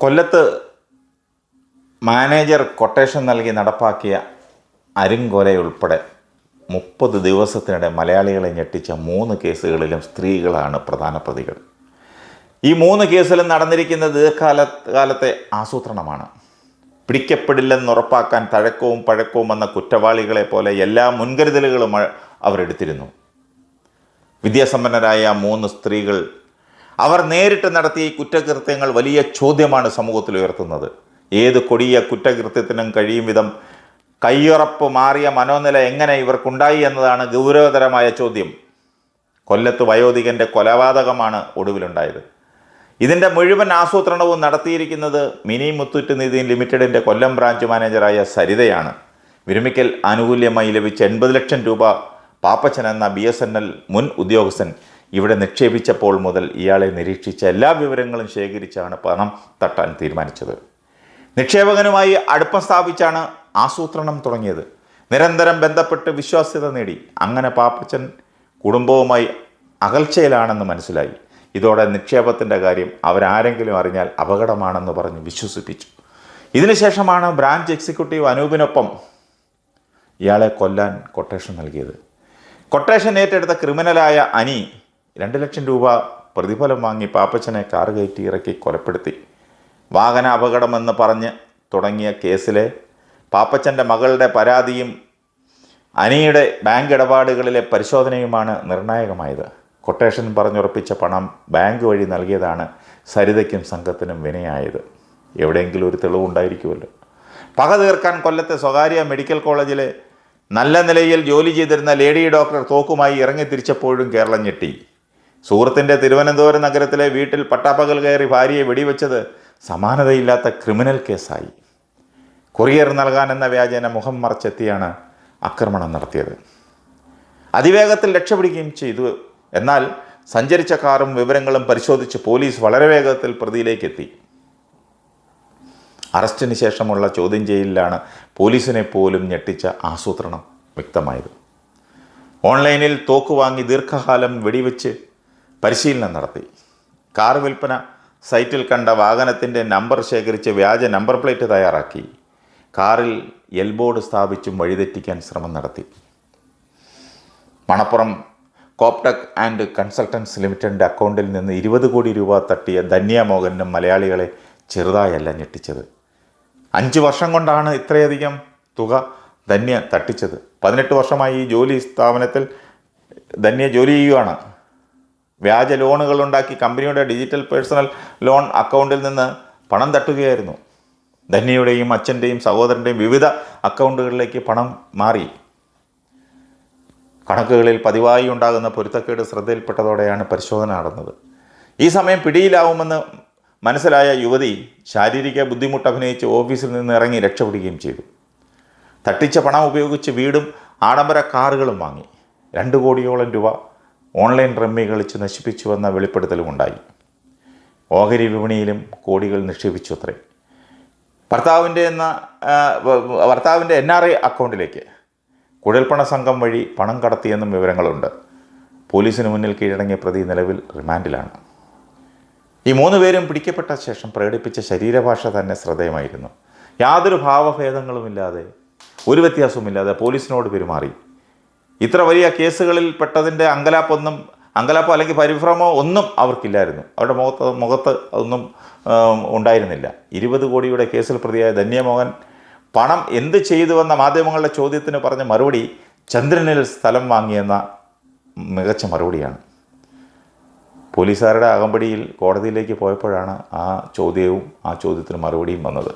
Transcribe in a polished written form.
കൊല്ലത്ത് manager quotation നൽകി നടപ്പാക്കിയ അരുംകൊലയുൾപ്പെടെ 30 ദിവസത്തിനിടെ മലയാളികളെ ഞെട്ടിച്ച 3 കേസുകളിലും സ്ത്രീകളാണ് പ്രധാന പ്രതികൾ. ഈ 3 കേസിലും നടന്നിരിക്കുന്ന ദീർഘകാലത്തെ ആസൂത്രണമാണ്. പിടിക്കപ്പെടില്ലെന്നുറപ്പാക്കാൻ തഴക്കവും പഴക്കവും വന്ന കുറ്റവാളികളെ പോലെ എല്ലാ മുൻകരുതലുകളും അവരെടുത്തിരുന്നു. വിദ്യാസമ്പന്നരായ 3 സ്ത്രീകൾ അവർ നേരിട്ട് നടത്തിയ ഈ കുറ്റകൃത്യങ്ങൾ വലിയ ചോദ്യമാണ് സമൂഹത്തിൽ ഉയർത്തുന്നത്. ഏത് കൊടിയ കുറ്റകൃത്യത്തിനും കഴിയും വിധം കയ്യുറപ്പ് മാറിയ മനോനില എങ്ങനെ ഇവർക്കുണ്ടായി എന്നതാണ് ഗൗരവതരമായ ചോദ്യം. കൊല്ലത്ത് വയോധികൻ്റെ കൊലപാതകമാണ് ഒടുവിലുണ്ടായത്. ഇതിൻ്റെ മുഴുവൻ ആസൂത്രണവും നടത്തിയിരിക്കുന്നത് മിനി മുത്തൂറ്റ് നിധി ലിമിറ്റഡിൻ്റെ കൊല്ലം ബ്രാഞ്ച് മാനേജറായ സരിതയാണ്. വിരമിക്കൽ ആനുകൂല്യമായി ലഭിച്ച 80 ലക്ഷം രൂപ പാപ്പച്ചൻ എന്ന BSNL മുൻ ഉദ്യോഗസ്ഥൻ ഇവിടെ നിക്ഷേപിച്ചപ്പോൾ മുതൽ ഇയാളെ നിരീക്ഷിച്ച എല്ലാ വിവരങ്ങളും ശേഖരിച്ചാണ് പണം തട്ടാൻ തീരുമാനിച്ചത്. നിക്ഷേപകനുമായി അടുപ്പം സ്ഥാപിച്ചാണ് ആസൂത്രണം തുടങ്ങിയത്. നിരന്തരം ബന്ധപ്പെട്ട് വിശ്വാസ്യത നേടി. അങ്ങനെ പാപ്പച്ചൻ കുടുംബവുമായി അകൽച്ചയിലാണെന്ന് മനസ്സിലായി. ഇതോടെ നിക്ഷേപത്തിൻ്റെ കാര്യം അവരാരെങ്കിലും അറിഞ്ഞാൽ അപകടമാണെന്ന് പറഞ്ഞ് വിശ്വസിപ്പിച്ചു. ഇതിനുശേഷമാണ് ബ്രാഞ്ച് എക്സിക്യൂട്ടീവ് അനൂപിനൊപ്പം ഇയാളെ കൊല്ലാൻ കൊട്ടേഷൻ നൽകിയത്. കൊട്ടേഷൻ ഏറ്റെടുത്ത ക്രിമിനലായ അനി 2 ലക്ഷം രൂപ പ്രതിഫലം വാങ്ങി പാപ്പച്ചനെ കാർ കയറ്റി ഇറക്കി കൊലപ്പെടുത്തി. വാഹന അപകടമെന്ന് പറഞ്ഞ് തുടങ്ങിയ കേസിലെ പാപ്പച്ചൻ്റെ മകളുടെ പരാതിയും അനിയുടെ ബാങ്ക് ഇടപാടുകളിലെ പരിശോധനയുമാണ് നിർണായകമായത്. കൊട്ടേഷൻ പറഞ്ഞുറപ്പിച്ച പണം ബാങ്ക് വഴി നൽകിയതാണ് സരിതയ്ക്കും സംഘത്തിനും വിനയായത്. എവിടെയെങ്കിലും ഒരു തെളിവുണ്ടായിരിക്കുമല്ലോ. പക തീർക്കാൻ കൊല്ലത്തെ സ്വകാര്യ മെഡിക്കൽ കോളേജിലെ നല്ല നിലയിൽ ജോലി ചെയ്തിരുന്ന ലേഡി ഡോക്ടർ തോക്കുമായി ഇറങ്ങിത്തിരിച്ചപ്പോഴും കേരളം ഞെട്ടി. സുഹൃത്തിൻ്റെ തിരുവനന്തപുരം നഗരത്തിലെ വീട്ടിൽ പട്ടാപ്പകൽ കയറി ഭാര്യയെ വെടിവെച്ചത് സമാനതയില്ലാത്ത ക്രിമിനൽ കേസായി. കൊറിയർ നൽകാനെന്ന വ്യാജേന മുഖം മറച്ചെത്തിയാണ് ആക്രമണം നടത്തിയത്. അതിവേഗത്തിൽ രക്ഷപ്പെടുകയും ചെയ്തു. എന്നാൽ സഞ്ചരിച്ച കാറും വിവരങ്ങളും പരിശോധിച്ച് പോലീസ് വളരെ വേഗത്തിൽ പ്രതിയിലേക്കെത്തി. അറസ്റ്റിന് ശേഷമുള്ള ചോദ്യം ചെയ്യലിലാണ് പോലീസിനെ പോലും ഞെട്ടിച്ച ആസൂത്രണം വ്യക്തമായത്. ഓൺലൈനിൽ തോക്ക് വാങ്ങി ദീർഘകാലം വെടിവെച്ച് പരിശീലനം നടത്തി. കാർ വിൽപ്പന സൈറ്റിൽ കണ്ട വാഹനത്തിൻ്റെ നമ്പർ ശേഖരിച്ച് വ്യാജ നമ്പർ പ്ലേറ്റ് തയ്യാറാക്കി. കാറിൽ എൽബോർഡ് സ്ഥാപിച്ചും വഴിതെറ്റിക്കാൻ ശ്രമം നടത്തി. മണപ്പുറം കോപ്ടെക് ആൻഡ് കൺസൾട്ടൻസ് ലിമിറ്റഡിൻ്റെ അക്കൗണ്ടിൽ നിന്ന് 20 കോടി രൂപ തട്ടിയ ധന്യ മോഹനും മലയാളികളെ ചെറുതായല്ല ഞെട്ടിച്ചത്. 5 വർഷം കൊണ്ടാണ് ഇത്രയധികം തുക ധന്യ തട്ടിച്ചത്. 18 വർഷമായി ഈ ജോലി സ്ഥാപനത്തിൽ ധന്യ ജോലി ചെയ്യുകയാണ്. വ്യാജ ലോണുകളുണ്ടാക്കി കമ്പനിയുടെ ഡിജിറ്റൽ പേഴ്സണൽ ലോൺ അക്കൗണ്ടിൽ നിന്ന് പണം തട്ടുകയായിരുന്നു. ധന്യയുടെയും അച്ഛൻ്റെയും സഹോദരൻ്റെയും വിവിധ അക്കൗണ്ടുകളിലേക്ക് പണം മാറി. കണക്കുകളിൽ പതിവായി ഉണ്ടാകുന്ന പൊരുത്തക്കേട് ശ്രദ്ധയിൽപ്പെട്ടതോടെയാണ് പരിശോധന നടന്നത്. ഈ സമയം പിടിയിലാവുമെന്ന് മനസ്സിലായ യുവതി ശാരീരിക ബുദ്ധിമുട്ട് അഭിനയിച്ച് ഓഫീസിൽ നിന്ന് ഇറങ്ങി രക്ഷപ്പെടുകയും ചെയ്തു. തട്ടിച്ച പണം ഉപയോഗിച്ച് വീടും ആഡംബര കാറുകളും വാങ്ങി. 2 കോടിയോളം രൂപ ഓൺലൈൻ റമ്മി കളിച്ച് നശിപ്പിച്ചുവെന്ന വെളിപ്പെടുത്തലുമുണ്ടായി. ഓഹരി വിപണിയിലും കോടികൾ നിക്ഷേപിച്ചു അത്രേ. ഭർത്താവിൻ്റെ NRI അക്കൗണ്ടിലേക്ക് കുഴൽപ്പണ സംഘം വഴി പണം കടത്തിയെന്നും വിവരങ്ങളുണ്ട്. പോലീസിന് മുന്നിൽ കീഴടങ്ങിയ പ്രതി നിലവിൽ റിമാൻഡിലാണ്. ഈ 3 പേരും പിടിക്കപ്പെട്ട ശേഷം പ്രകടിപ്പിച്ച ശരീരഭാഷ തന്നെ ശ്രദ്ധേയമായിരുന്നു. യാതൊരു ഭാവഭേദങ്ങളുമില്ലാതെ, ഒരു വ്യത്യാസവുമില്ലാതെ പോലീസിനോട് പെരുമാറി. ഇത്ര വലിയ കേസുകളിൽ പെട്ടതിൻ്റെ അങ്കലാപ്പോ അല്ലെങ്കിൽ പരിഭ്രമോ ഒന്നും അവർക്കില്ലായിരുന്നു. അവരുടെ മുഖത്ത് അതൊന്നും ഉണ്ടായിരുന്നില്ല. 20 കോടിയുടെ കേസിൽ പ്രതിയായ ധന്യമോഹൻ പണം എന്ത് ചെയ്തുവെന്ന മാധ്യമങ്ങളുടെ ചോദ്യത്തിന് പറഞ്ഞ മറുപടി ചന്ദ്രനിൽ സ്ഥലം വാങ്ങിയെന്ന മികച്ച മറുപടിയാണ്. പോലീസുകാരുടെ അകമ്പടിയിൽ കോടതിയിലേക്ക് പോയപ്പോഴാണ് ആ ചോദ്യത്തിന് മറുപടിയും വന്നത്.